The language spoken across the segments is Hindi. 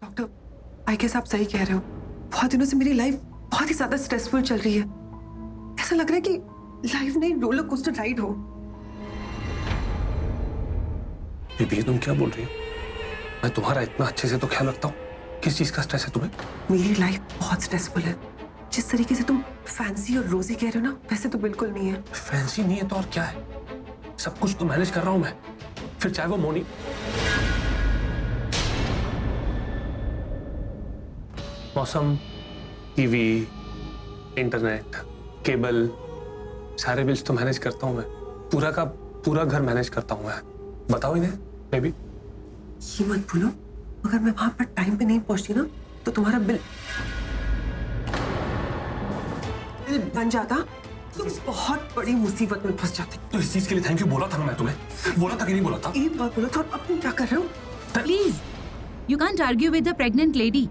डॉक्टर, आई गेस आप सही कह रहे हो। बहुत दिनों से मेरी लाइफ बहुत ही ज्यादा स्ट्रेसफुल चल रही है। ऐसा लग रहा है कि लाइफ नहीं रोलर कोस्टर राइड हो। बेबी तुम क्या बोल रही हो? मैं तुम्हारा इतना अच्छे से तो ख्याल रखता हूँ। किस चीज का स्ट्रेस है तुम्हें? मेरी लाइफ बहुत स्ट्रेसफुल है। जिस तरीके से तुम फैंसी और रोजी कह रहे हो ना, वैसे तो बिल्कुल नहीं है। फैंसी नहीं है तो और क्या है? सब कुछ तो मैनेज कर रहा हूं मैं। फिर चाहे वो मोनी मौसम, टीवी, इंटरनेट, केबल, सारे बिल्स तो मैनेज करता हूं मैं। पूरा का पूरा घर मैनेज करता हूं मैं। बताओ इन्हें बेबी। ये मत भूलो, अगर मैं वहां पर टाइम पे नहीं पहुंचती ना तो तुम्हारा बिल बन जाता। तुम बहुत बड़ी मुसीबत में फंस जाते। तो इस चीज के लिए थैंक यू बोला था ना मैं तुम्हें। बोला था कि नहीं बोला था? एक बार बोलो तो अब तुम क्या कर रहे हो? Please, you can't argue with the pregnant lady.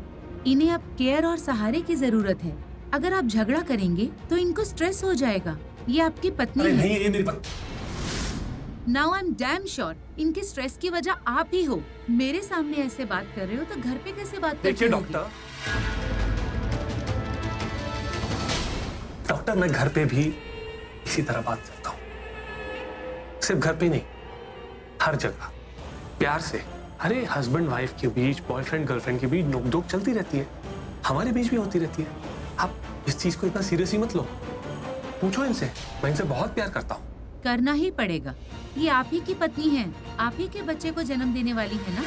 इन्हें अब केयर और सहारे की जरूरत है। अगर आप झगड़ा करेंगे तो इनको स्ट्रेस हो जाएगा। ये आपकी पत्नी अरे है। नहीं, ये मेरी पत्नी। Now I am damn sure इनके स्ट्रेस की वजह आप ही हो। मेरे सामने ऐसे बात कर रहे हो तो घर पे कैसे बात करते देखिए हो? डॉक्टर, मैं घर पे भी इसी तरह बात करता हूँ। सिर्फ घर पे नहीं, हर जगह प्यार से। अरे हस्बैंड वाइफ के बीच, बॉयफ्रेंड गर्लफ्रेंड के बीच नोकझोंक चलती रहती है। हमारे बीच भी होती रहती है। आप इस चीज को इतना सीरियसली मत लो। पूछो इनसे, मैं इनसे बहुत प्यार करता हूँ। करना ही पड़ेगा। ये आप ही की पत्नी है, आप ही के बच्चे को जन्म देने वाली है ना।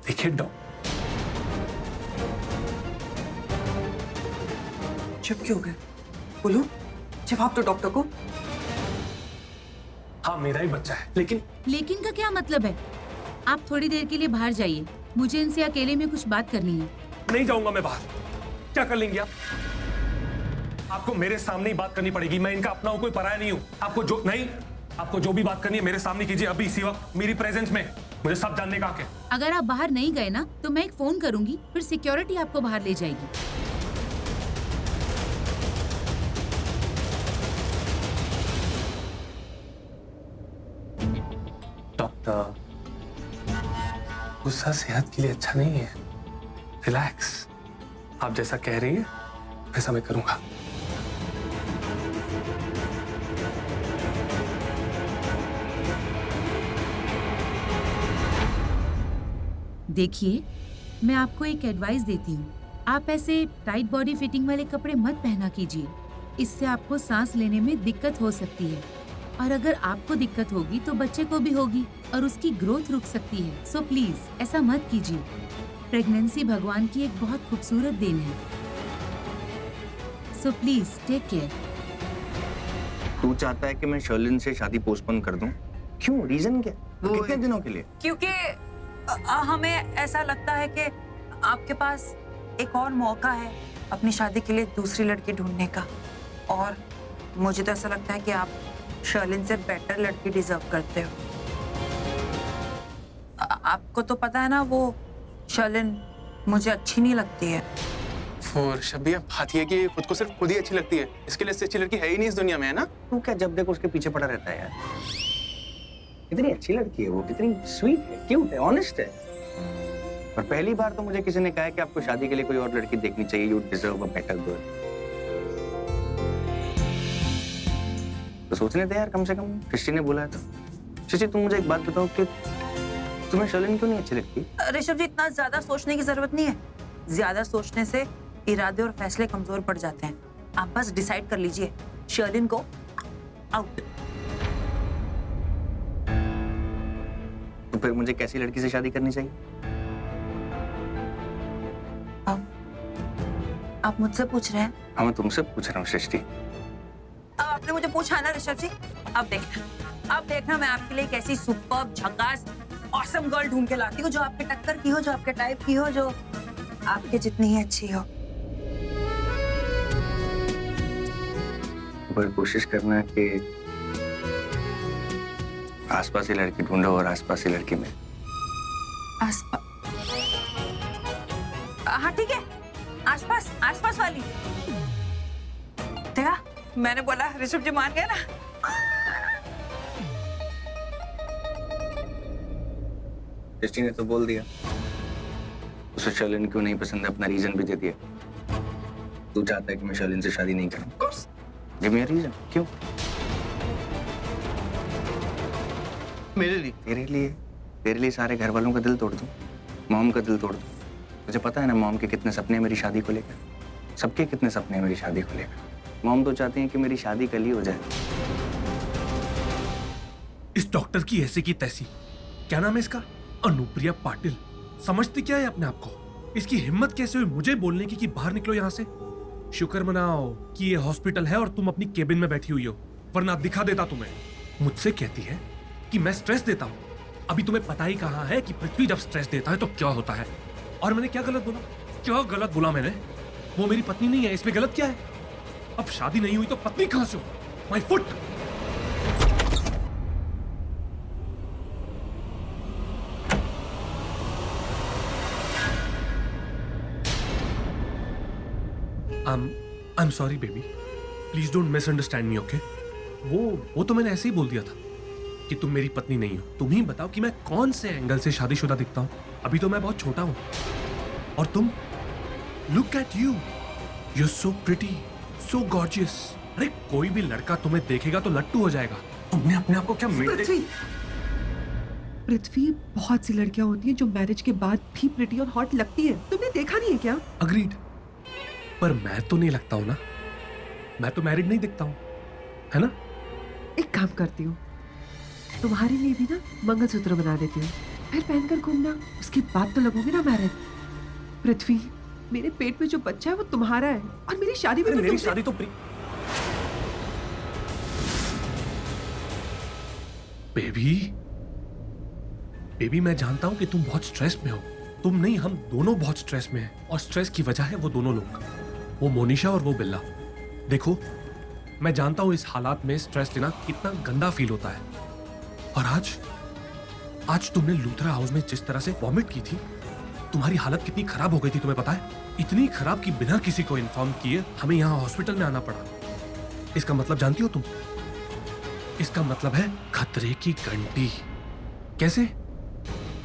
देखिए डॉक्टर, चुप क्यों हो गए? बोलो, जवाब दो डॉक्टर को। हाँ मेरा ही बच्चा है, लेकिन का क्या मतलब है? आप थोड़ी देर के लिए बाहर जाइए। मुझे इनसे अकेले में कुछ बात करनी है। नहीं जाऊंगा मैं बाहर। क्या कर लेंगे आप? आपको मेरे सामने ही बात करनी पड़ेगी। मैं इनका अपना हूं, कोई पराया नहीं हूं। आपको जो भी बात करनी है मेरे सामने कीजिए, अभी इसी वक्त मेरी प्रेजेंस में। मुझे सब जानने का हक है। अगर आप बाहर नहीं गए ना तो मैं एक फोन करूंगी, फिर सिक्योरिटी आपको बाहर ले जाएगी। डॉक्टर, गुस्सा सेहत के लिए अच्छा नहीं है। रिलैक्स। आप जैसा कह रही है वैसा मैं करूंगा। देखिए, मैं आपको एक एडवाइस देती हूँ। आप ऐसे टाइट बॉडी फिटिंग वाले कपड़े मत पहना कीजिए। इससे आपको सांस लेने में दिक्कत हो सकती है, और अगर आपको दिक्कत होगी तो बच्चे को भी होगी और उसकी ग्रोथ रुक सकती है। सो प्लीज ऐसा मत कीजिए। प्रेगनेंसी भगवान की एक बहुत खूबसूरत देन है। So please take care. तू चाहता है कि मैं शर्लिन से शादी पोस्टपोन कर दूं? क्यों? रीजन क्या? कितने दिनों के लिए? क्योंकि हमें ऐसा लगता है कि आपके पास एक और मौका है अपनी शादी के लिए दूसरी लड़की ढूंढने का, और मुझे तो ऐसा लगता है कि आप शर्लिन से बेटर लड़की डिजर्व करते हो। आपको तो पता है ना, वो शर्लिन मुझे अच्छी नहीं लगती है। और शबिया, बात ये है कि खुद को सिर्फ खुद ही अच्छी लगती है। इसके लिए इससे अच्छी लड़की है ही नहीं इस दुनिया में, है ना? तू क्या जब देखो उसके पीछे पड़ा रहता है यार? कितनी अच्छी लड़की है वो, कितनी स्वीट है, क्यूट है, ऑनेस्ट है। और पहली बार तो मुझे किसी ने कहा है कि आपको शादी के लिए कोई और लड़की देखनी चाहिए। You deserve a better girl. तो सोचने दे यार, कम से कम सृष्टि ने बोला है तो। सृष्टि, तुम मुझे एक बात बताओ कि तुम्हें शर्लिन क्यों नहीं अच्छी लगती? ऋषभ जी, इतना ज्यादा सोचने की जरूरत नहीं है। ज्यादा सोचने से इरादे और फैसले कमजोर पड़ जाते हैं। आप बस डिसाइड कर लीजिए, शर्लिन को आउट। तो फिर मुझे कैसी लड़की से शादी करनी चाहिए? आप मुझसे पूछ रहे हैं? हाँ, मैं तुमसे पूछ रहा हूँ सृष्टि। आपने मुझे पूछा है ना ऋषभ जी। अब देखना मैं आपके लिए एक ऐसी सुपर्ब, झकास, ऑसम गर्ल ढूंढ के लाती हूँ जो आपके टक्कर की हो, जो आपके टाइप की हो, जो आपके जितनी ही अच्छी हो। पर कोशिश करना कि आसपास ही लड़की ढूंढो और आसपास ही लड़की में। हाँ ठीक है, आसपास वाली। देखा, मैंने बोला, ऋषभ जी मान गए ना। दृष्टि ने तो बोल दिया, उसे शर्लिन क्यों नहीं पसंद है अपना रीजन भी दे दिया। तू चाहता है कि मैं शर्लिन से शादी नहीं करूं? Give me a reason. क्यों? मेरे लिए। तेरे लिए सारे घर वालों का दिल तोड़ दूं, मॉम का दिल तोड़ दूं। तुझे पता है ना मॉम के कितने सपने हैं मेरी शादी को लेकर, सबके कितने सपने हैं मेरी शादी को लेकर। मॉम तो चाहती हैं कि मेरी शादी कल ही हो जाए। इस डॉक्टर की ऐसी की तैसी, क्या नाम है इसका, अनुप्रिया पाटिल, समझती क्या है अपने आप को? इसकी हिम्मत कैसे हुई मुझे बोलने की कि बाहर निकलो यहाँ से? शुक्र मनाओ कि ये हॉस्पिटल है और तुम अपनी केबिन में बैठी हुई हो, वरना दिखा देता तुम्हें। मुझसे कहती है कि मैं स्ट्रेस देता हूँ। अभी तुम्हें पता ही कहाँ है कि पृथ्वी जब स्ट्रेस देता है तो क्या होता है। और मैंने क्या गलत बोला? क्या गलत बोला मैंने? वो मेरी पत्नी नहीं है, इसमें गलत क्या है? अब शादी नहीं हुई तो पत्नी कहां से हो? My foot. I'm sorry baby. Please don't misunderstand me, okay? वो तो मैंने ऐसे ही बोल दिया था कि तुम मेरी पत्नी नहीं हो। तुम ही बताओ कि मैं कौन से एंगल से शादीशुदा दिखता हूँ? अभी तो मैं बहुत छोटा हूँ। और तुम, look at you, you are so pretty, so gorgeous. अरे कोई भी लड़का तुम्हें देखेगा तो लट्टू हो जाएगा। तुमने अपने आप को क्या पृथ्वी, बहुत सी लड़कियां होती हैं जो मैरिज के बाद भी प्रिटी और हॉट लगती है। तुमने देखा नहीं है क्या? अग्रीड, पर मैं तो नहीं लगता हूं ना। मैं तो मैरिड नहीं दिखता हूं, है ना? एक काम करती हूँ, तुम्हारे लिए भी ना मंगलसूत्र बना देती हूँ, फिर पहनकर घूमना, उसके बाद तो लगोगे ना मैरिड। पृथ्वी, मेरे पेट में जो बच्चा है वो तुम्हारा है और मेरी शादी में मेरी शादी तो बेबी मैं जानता हूं कि तुम बहुत स्ट्रेस में हो। तुम नहीं, हम दोनों बहुत स्ट्रेस में हैं और स्ट्रेस की वजह है वो दोनों लोग, वो मोनिशा और वो बिल्ला। देखो, मैं जानता हूं इस हालात में स्ट्रेस लेना कितना गंदा फील होता है। और आज तुमने लूथरा हाउस में जिस तरह से वॉमिट की थी, तुम्हारी हालत कितनी खराब हो गई थी तुम्हें पता है? इतनी खराब कि बिना किसी को इन्फॉर्म किए हमें यहाँ हॉस्पिटल में आना पड़ा। इसका मतलब जानती हो तुम? इसका मतलब है खतरे की घंटी। कैसे?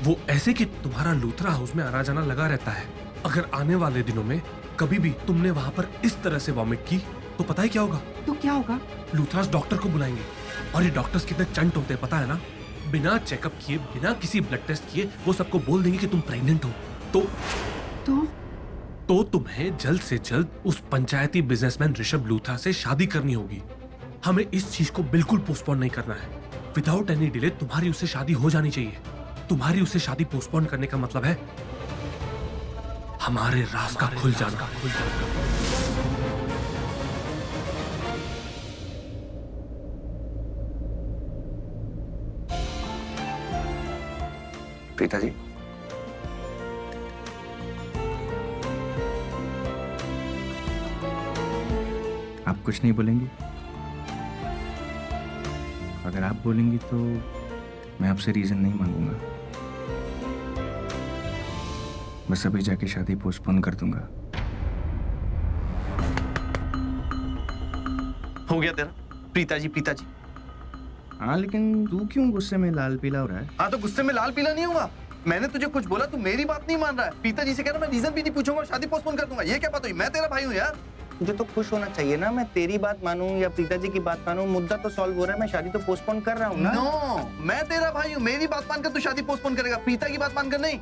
वो ऐसे कि तुम्हारा लूथरा हाउस में आना जाना लगा रहता है। अगर आने वाले दिनों में कभी भी तुमने वहां पर इस तरह से वॉमिट की तो पता है क्या होगा? तो क्या होगा? लूथरास डॉक्टर को बुलाएंगे और ये डॉक्टर्स कितने चंट होते हैं पता है ना? बिना चेकअप किए, बिना किसी ब्लड टेस्ट किए वो सबको बोल देंगे कि तुम प्रेग्नेंट हो। तो तुम्हें जल्द से जल्द उस पंचायती बिजनेसमैन ऋषभ लूथरा से शादी करनी होगी। हमें इस चीज को बिल्कुल पोस्टपोन नहीं करना है। विदाउट एनी डिले तुम्हारी उससे शादी हो जानी चाहिए। तुम्हारी उससे शादी पोस्टपोन करने का मतलब है हमारे राज का खुल जाना। प्रीता जी, आप कुछ नहीं बोलेंगी? अगर आप बोलेंगी तो मैं आपसे रीजन नहीं मांगूंगा, बस अभी जाके शादी पोस्टपोन कर दूंगा। हो गया तेरा? प्रीता जी। हाँ, लेकिन तू क्यों गुस्से में लाल पीला हो रहा है? हाँ तो गुस्से में लाल पीला नहीं हुआ। मैंने तुझे कुछ बोला, तू मेरी बात नहीं मान रहा है। प्रीता जी से कह रहा मैं रीजन भी नहीं पूछूंगा, शादी पोस्टपोन कर दूंगा। ये क्या बात हुई? मैं तेरा भाई हूँ यार। तुझे तो खुश होना चाहिए ना। मैं तेरी बात मानूं या प्रीता जी की बात मानूं, मुद्दा तो सॉल्व हो रहा है। मैं शादी तो पोस्टपोन कर रहा हूँ ना। नो, मैं तेरा भाई हूँ। मेरी बात मानकर तू शादी पोस्टपोन करेगा, प्रीता की बात मानकर नहीं।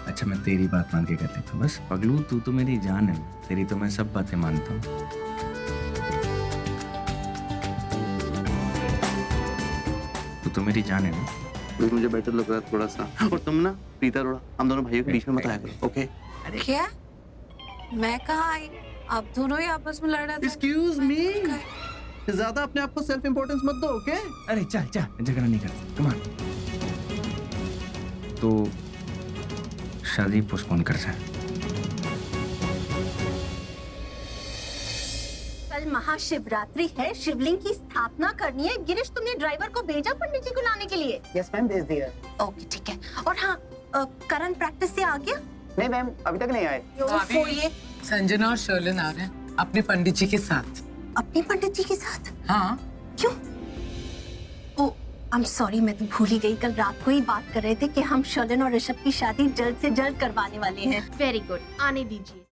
अच्छा, मैं तेरी बात मान के कर लेता हूँ। बस पगलू, तू तो मेरी जान है, तेरी तो मैं सब बातें मानता हूँ। तू तो मेरी जान है ना। मुझे बेटर लग रहा है थोड़ा सा। और तुम ना प्रीता रोड़ा, हम दोनों भाइयों के बीच में मत आया करो, ओके? क्या? मैं कहाँ आई? आप दोनों ही आपस में लड़ रहे थे। एक्सक्यूज मी, ज्यादा अपने आप को सेल्फ इंपॉर्टेंस मत दो, ओके? अरे चल, झगड़ा नहीं करते, कम ऑन। तो शादी पोस्टपोन कर जाए। कल महाशिवरात्रि है, शिवलिंग की स्थापना करनी है। गिरीश, तुमने ड्राइवर को भेजा पंडित जी को लाने के लिए? यस मैम, भेज दिया। ओके, ठीक है। और हाँ, करण प्रैक्टिस से आ गया? नहीं मैम, अभी तक नहीं आए। वो ये संजना और शर्लिन आ रहे हैं अपने पंडित जी के साथ। अपने पंडित जी के साथ? हाँ। क्यों? I'm sorry, मैं तो भूल ही गई। कल रात को ही बात कर रहे थे कि हम शर्लिन और ऋषभ की शादी जल्द से जल्द करवाने वाले हैं। वेरी गुड, आने दीजिए।